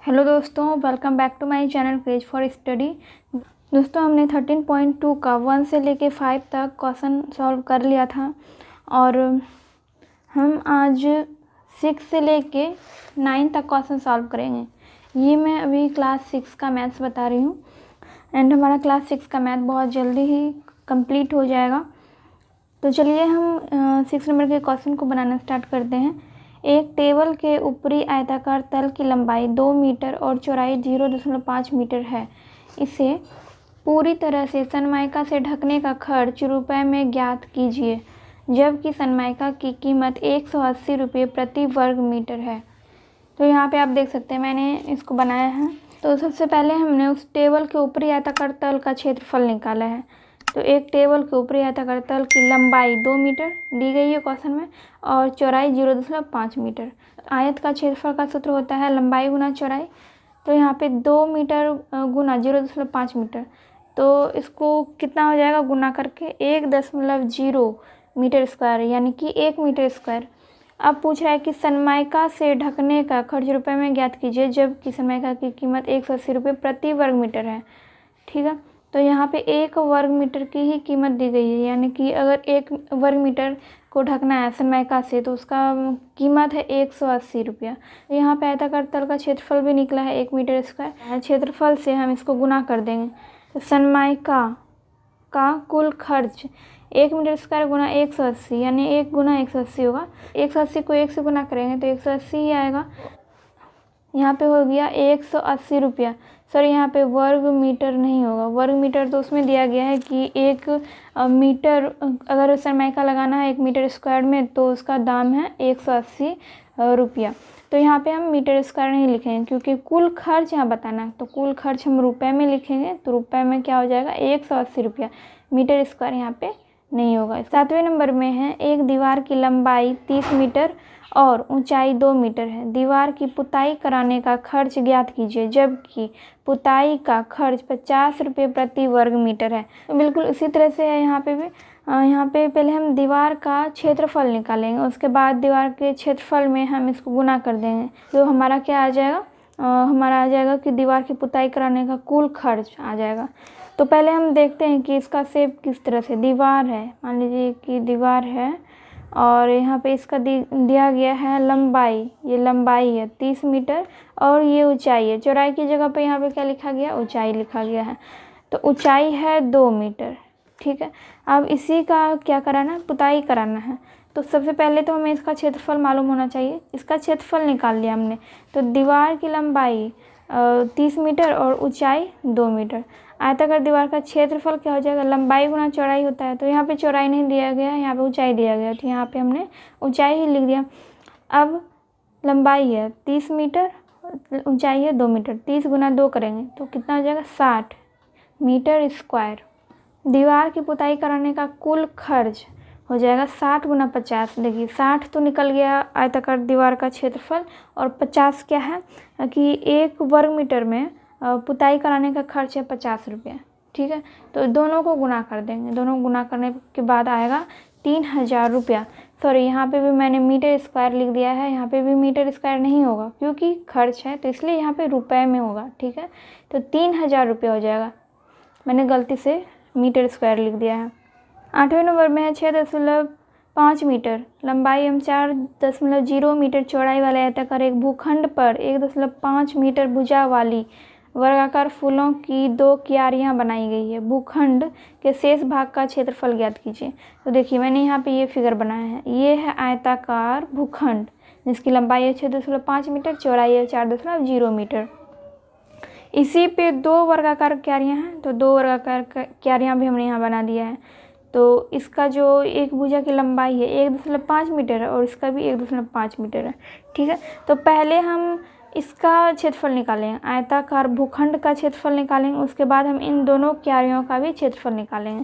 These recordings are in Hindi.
हेलो दोस्तों, welcome back to my channel craze for study. दोस्तों, हमने 13.2 का 1 से लेके 5 तक क्वेश्चन सॉल्व कर लिया था और हम आज 6 से लेके 9 तक क्वेश्चन सॉल्व करेंगे। ये मैं अभी क्लास 6 का मैथ्स बता रही हूँ एंड हमारा क्लास 6 का मैथ बहुत जल्दी ही कंप्लीट हो जाएगा। तो चलिए हम 6 नंबर के क्वेश्चन को बनाना स्टार्ट करते हैं। एक टेबल के ऊपरी आयताकार तल की लंबाई 2 मीटर और चौड़ाई 0.5 मीटर है। इसे पूरी तरह से सनमाइका से ढकने का खर्च रुपए में ज्ञात कीजिए, जबकि सनमाइका की कीमत 180 रुपये प्रति वर्ग मीटर है। तो यहाँ पे आप देख सकते हैं मैंने इसको बनाया है। तो सबसे पहले हमने उस टेबल के ऊपरी आयताकार तल का क्षेत्रफल निकाला है। तो एक टेबल के ऊपरी आयताकार तल की लंबाई 2 मीटर दी गई है क्वेश्चन में और चौड़ाई 0.5 मीटर। आयत का क्षेत्रफल का सूत्र होता है लंबाई गुना चौड़ाई। तो यहाँ पे 2 मीटर गुना 0.5 मीटर, तो इसको कितना हो जाएगा गुना करके 1.0 मीटर स्क्वायर, यानी कि 1 मीटर स्क्वायर। अब पूछ रहा है कि सनमाइका से ढकने का खर्च रुपए में ज्ञात कीजिए, जबकि सनमाइका की कीमत 180 रुपये प्रति वर्ग मीटर है। ठीक है, तो यहाँ पे 1 वर्ग मीटर की ही कीमत दी गई है, यानी कि अगर 1 वर्ग मीटर को ढकना है सनमाइका से तो उसका कीमत है 180 रुपया। यहाँ पे आयताकार तल का क्षेत्रफल भी निकला है 1 मीटर स्क्वायर। क्षेत्रफल से हम इसको गुना कर देंगे तो सनमाइका का कुल खर्च 1 मीटर स्क्वायर गुना 180, यानी 1 गुना 180 होगा। 180 को 1 से गुना करेंगे तो 180 ही आएगा। यहाँ पे हो गया 180 रुपया। सॉरी, यहाँ पे वर्ग मीटर नहीं होगा, वर्ग मीटर तो उसमें दिया गया है कि 1 मीटर अगर सनमाइका लगाना है 1 मीटर स्क्वायर में तो उसका दाम है 180 रुपया। तो यहाँ पे हम मीटर स्क्वायर नहीं लिखेंगे क्योंकि कुल खर्च यहाँ बताना है, तो कुल खर्च हम रुपए में लिखेंगे। तो रुपए में क्या हो जाएगा 180 रुपया, मीटर स्क्वायर यहाँ पे नहीं होगा। 7वें नंबर में है एक दीवार की लंबाई 30 मीटर और ऊंचाई 2 मीटर है। दीवार की पुताई कराने का खर्च ज्ञात कीजिए, जबकि पुताई का खर्च 50 रुपये प्रति वर्ग मीटर है। तो बिल्कुल इसी तरह से है यहाँ पे भी। यहाँ पे पहले हम दीवार का क्षेत्रफल निकालेंगे, उसके बाद दीवार के क्षेत्रफल में हम इसको गुना कर देंगे। तो हमारा क्या आ जाएगा, हमारा आ जाएगा कि दीवार की पुताई कराने का कुल खर्च आ जाएगा। तो पहले हम देखते हैं कि इसका शेप किस तरह से। दीवार है, मान लीजिए कि दीवार है और यहाँ पे इसका दिया गया है लंबाई, ये लंबाई है 30 मीटर और ये ऊंचाई है। चौड़ाई की जगह पे यहाँ पे क्या लिखा गया, ऊंचाई लिखा गया है। तो ऊंचाई है 2 मीटर। ठीक है, अब इसी का क्या कराना है, पुताई कराना है। तो सबसे पहले तो हमें इसका क्षेत्रफल मालूम होना चाहिए। इसका क्षेत्रफल निकाल लिया हमने। तो दीवार की लंबाई 30 मीटर और ऊंचाई 2 मीटर। आयताकार दीवार का क्षेत्रफल क्या हो जाएगा, लंबाई गुना चौड़ाई होता है। तो यहाँ पे चौड़ाई नहीं दिया गया है, यहाँ पे ऊंचाई दिया गया, तो यहाँ पे हमने ऊंचाई ही लिख दिया। अब लंबाई है 30 मीटर, ऊंचाई है 2 मीटर, 30 गुना 2 करेंगे तो कितना हो जाएगा 60 मीटर स्क्वायर। दीवार की पुताई कराने का कुल खर्च हो जाएगा 60 गुना 50। देखिए 60 तो निकल गया आयताकार दीवार का क्षेत्रफल और 50 क्या है कि 1 वर्ग मीटर में पुताई कराने का खर्च है 50 रुपया। ठीक है, तो दोनों को गुना कर देंगे। दोनों गुना करने के बाद आएगा 3000 रुपया। सॉरी, यहाँ पे भी मैंने मीटर स्क्वायर लिख दिया है, यहाँ पे भी मीटर स्क्वायर नहीं होगा क्योंकि खर्च है, तो इसलिए यहाँ पे रुपए में होगा। ठीक है, तो 3000 रुपया हो जाएगा, मैंने गलती से मीटर स्क्वायर लिख दिया है। 8वें नंबर में है 6.5 मीटर लंबाई एवं 4.0 मीटर चौड़ाई वाले आयताकार एक भूखंड पर 1.5 मीटर भुजा वाली वर्गाकार फूलों की 2 क्यारियां बनाई गई है। भूखंड के शेष भाग का क्षेत्रफल ज्ञात कीजिए। तो देखिए मैंने यहाँ पे ये फिगर बनाया है, ये है आयताकार भूखंड जिसकी लंबाई है 6.5 मीटर, चौड़ाई है 4.0 मीटर। इसी पे 2 वर्गाकार क्यारियां हैं, तो 2 वर्गाकार क्यारियां भी हमने यहाँ बना दिया है। तो इसका जो एक भुजा की लंबाई है 1.5 मीटर है और इसका भी 1.5 मीटर है। ठीक है, तो पहले हम इसका क्षेत्रफल निकालेंगे, आयताकार भूखंड का क्षेत्रफल निकालेंगे, उसके बाद हम इन दोनों क्यारियों का भी क्षेत्रफल निकालेंगे।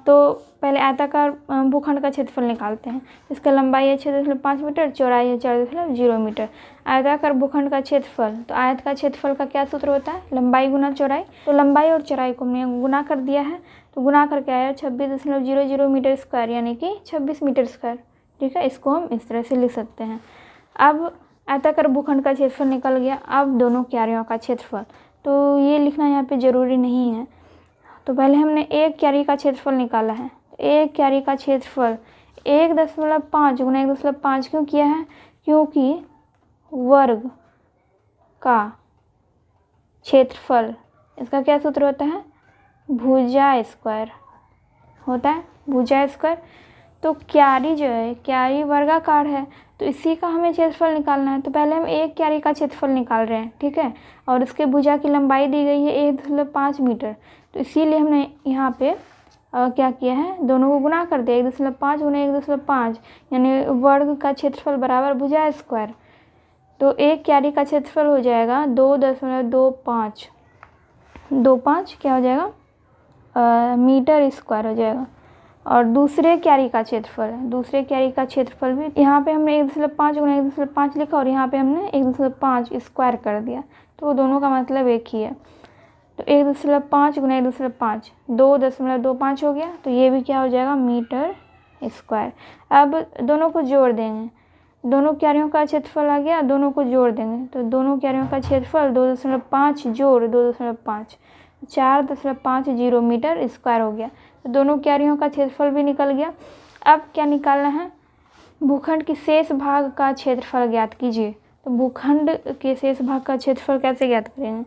तो पहले आयताकार भूखंड का क्षेत्रफल निकालते हैं। इसका लंबाई है 6.5 मीटर, चौड़ाई है 4.0 मीटर। आयताकार भूखंड का क्षेत्रफल, तो आयत का क्षेत्रफल का क्या सूत्र होता है, लंबाई गुना चौड़ाई। तो लंबाई और चौड़ाई को हमने गुना कर दिया है, तो गुना करके आया 26.00 मीटर स्क्वायर, यानी कि 26 मीटर स्क्वायर। ठीक है, इसको हम इस तरह से लिख सकते हैं। अब आयताकार भूखंड का क्षेत्रफल निकल गया। अब दोनों क्यारियों का क्षेत्रफल, तो ये लिखना यहाँ पे ज़रूरी नहीं है। तो पहले हमने एक क्यारी का क्षेत्रफल निकाला है। एक क्यारी का क्षेत्रफल 1.5 गुना 1.5 क्यों किया है? क्योंकि वर्ग का क्षेत्रफल, इसका क्या सूत्र होता है? भुजा स्क्वायर होता है, भुजा स्क्वायर। तो क्यारी जो है, क्यारी वर्गाकार है, तो इसी का हमें क्षेत्रफल निकालना है। तो पहले हम एक क्यारी का क्षेत्रफल निकाल रहे हैं, ठीक है। और उसके भुजा की लंबाई दी गई है 1.5 मीटर, तो इसीलिए हमने यहाँ पे क्या किया है, दोनों को गुना कर दिया। 1.5 गुना 1.5 यानी वर्ग का क्षेत्रफल बराबर भुजा स्क्वायर। तो एक क्यारी का क्षेत्रफल हो जाएगा 2.25 क्या हो जाएगा, मीटर स्क्वायर हो जाएगा। और दूसरे क्यारी का क्षेत्रफल है, दूसरे क्यारी का क्षेत्रफल भी यहाँ पे हमने 1.5 गुना 1.5 लिखा और यहाँ पे हमने 1.5 स्क्वायर कर दिया, तो दोनों का मतलब एक ही है। तो 1.5 गुना 1.5 2.25 हो गया, तो ये भी क्या हो जाएगा, मीटर स्क्वायर। अब दोनों को जोड़ देंगे, दोनों क्यारियों का क्षेत्रफल आ गया, दोनों को जोड़ देंगे, तो दोनों क्यारियों का क्षेत्रफल 2.5 जोड़ 2.5 4.50 मीटर स्क्वायर हो गया। तो दोनों क्यारियों का क्षेत्रफल भी निकल गया। अब क्या निकालना है, भूखंड के शेष भाग का क्षेत्रफल ज्ञात कीजिए। तो भूखंड के शेष भाग का क्षेत्रफल कैसे ज्ञात करेंगे?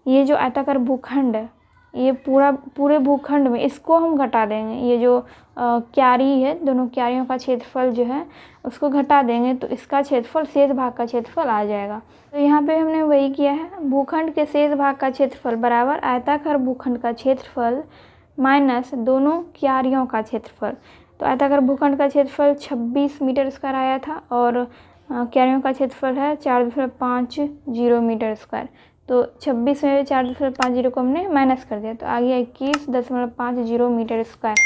ये जो आयताकार भूखंड है, ये पूरे भूखंड में इसको हम घटा देंगे। ये जो क्यारी है, दोनों क्यारियों का क्षेत्रफल जो है उसको घटा देंगे, तो इसका क्षेत्रफल शेष भाग का क्षेत्रफल आ जाएगा। तो यहाँ पे हमने वही किया है, भूखंड के शेष भाग का क्षेत्रफल बराबर आयताकार भूखंड का क्षेत्रफल माइनस दोनों क्यारियों का क्षेत्रफल। तो आयताकार भूखंड का क्षेत्रफल 26 मीटर स्क्वायर आया था और क्यारियों का क्षेत्रफल है 4.50 मीटर स्क्वायर। तो 26 में 4.50 को हमने माइनस कर दिया, तो आ गया 21.50 मीटर स्क्वायर।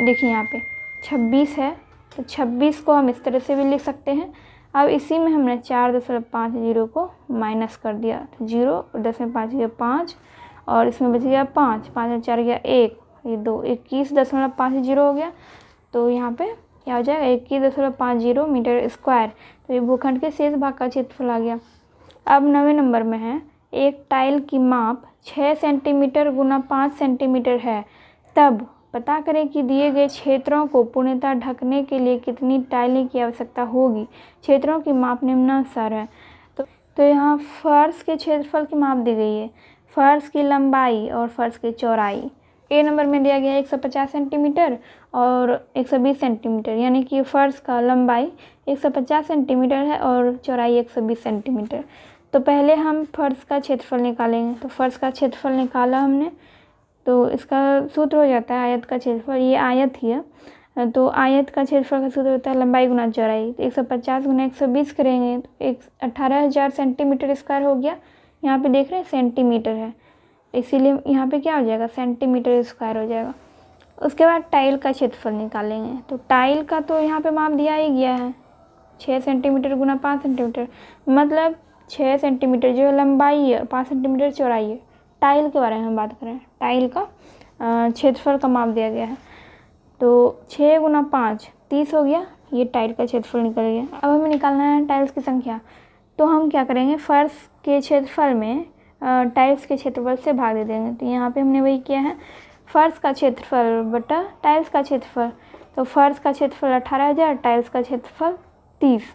देखिए यहाँ पे 26 है, तो 26 को हम इस तरह से भी लिख सकते हैं। अब इसी में हमने 4.50 को माइनस कर दिया, तो 0 और 10.5 5 और इसमें बच गया 5 और 4 गया 1, ये 2, 21.50 हो गया। तो यहाँ पे क्या हो जाएगा, 21.50 मीटर स्क्वायर। तो ये भूखंड के शेष भाग का क्षेत्रफल आ गया। अब 9वें नंबर में है, एक टाइल की माप 6 सेंटीमीटर गुना 5 सेंटीमीटर है, तब पता करें कि दिए गए क्षेत्रों को पूर्णतः ढकने के लिए कितनी टाइलें की आवश्यकता होगी। क्षेत्रों की माप निम्नानुसार है। तो यहाँ फर्श के क्षेत्रफल की माप दी गई है, फर्श की लंबाई और फर्श की चौड़ाई। ए नंबर में दिया गया है 150 सेंटीमीटर और 120 सेंटीमीटर, यानी कि फर्श का लंबाई 150 सेंटीमीटर है और चौड़ाई 120 सेंटीमीटर। तो पहले हम फर्श का क्षेत्रफल निकालेंगे। तो फर्श का क्षेत्रफल निकाला हमने, तो इसका सूत्र हो जाता है आयत का क्षेत्रफल, ये आयत ही है, तो आयत का क्षेत्रफल का सूत्र होता है लंबाई गुना चौड़ाई। तो 150 गुना 120 करेंगे तो 18,000 सेंटीमीटर स्क्वायर हो गया। यहाँ पे देख रहे हैं सेंटीमीटर है, इसीलिए यहाँ पे क्या हो जाएगा, सेंटीमीटर स्क्वायर हो जाएगा। उसके बाद टाइल का क्षेत्रफल निकालेंगे। तो टाइल का तो यहाँ पे माप दिया ही गया है, 6 सेंटीमीटर गुना 5 सेंटीमीटर, मतलब 6 सेंटीमीटर जो लंबाई है, 5 सेंटीमीटर चौड़ाई है। टाइल के बारे में हम बात करें, टाइल का क्षेत्रफल का माप दिया गया है। तो 6 गुना 5 30 हो गया, ये टाइल का क्षेत्रफल निकल गया। अब हमें निकालना है टाइल्स की संख्या। तो हम क्या करेंगे, फर्श के क्षेत्रफल में टाइल्स के क्षेत्रफल से भाग दे देंगे। तो यहाँ पे हमने वही किया है, फर्श का क्षेत्रफल बटा टाइल्स का क्षेत्रफल। तो फर्श का क्षेत्रफल 18,000, टाइल्स का क्षेत्रफल 30।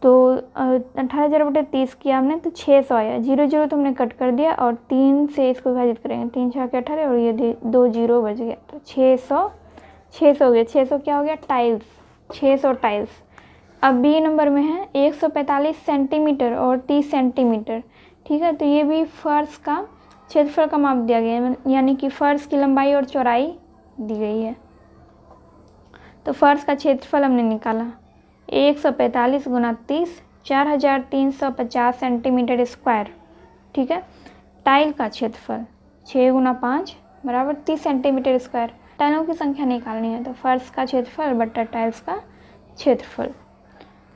तो 18,000 बटे 30 किया हमने, तो 600 आया। 0 0 तो हमने कट कर दिया और 3 से इसको विभाजित करेंगे, 3 6 के 18 और ये 2 0 बच गया। तो 600 हो गया। 600 क्या हो गया, टाइल्स, 600 टाइल्स। अब बी नंबर में है 145 सेंटीमीटर और 30 सेंटीमीटर, ठीक है। तो ये भी फर्श का क्षेत्रफल का माप दिया गया है, यानी कि फर्श की लंबाई और चौड़ाई दी गई है। तो फर्श का क्षेत्रफल हमने निकाला 145 गुना 30, 4,350 सेंटीमीटर स्क्वायर, ठीक है। टाइल का क्षेत्रफल 6 गुना 5 बराबर 30 सेंटीमीटर स्क्वायर। टाइलों की संख्या निकालनी है, तो फर्श का क्षेत्रफल बटा टाइल्स का क्षेत्रफल,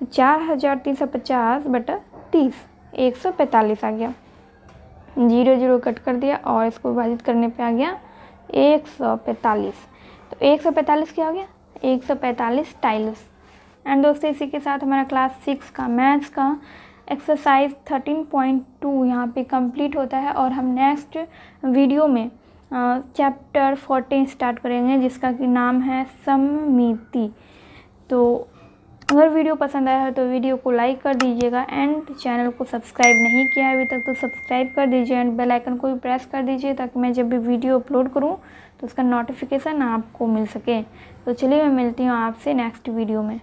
4,350 बटा 30, 145 आ गया। 0 0 कट कर दिया और इसको विभाजित करने पे आ गया 145। तो 145 क्या हो गया, 145 टाइल्स एंड दोस्तों इसी के साथ हमारा क्लास 6 का मैथ्स का एक्सरसाइज 13.2 यहाँ पे कंप्लीट होता है और हम नेक्स्ट वीडियो में चैप्टर 14 स्टार्ट करेंगे जिसका कि नाम है सममिति। तो अगर वीडियो पसंद आया है तो वीडियो को लाइक कर दीजिएगा एंड चैनल को सब्सक्राइब नहीं किया है अभी तक तो सब्सक्राइब कर दीजिए एंड बेल आइकन को भी प्रेस कर दीजिए ताकि मैं जब भी वीडियो अपलोड करूं तो उसका नोटिफिकेशन आपको मिल सके। तो चलिए मैं मिलती हूँ आपसे नेक्स्ट वीडियो में।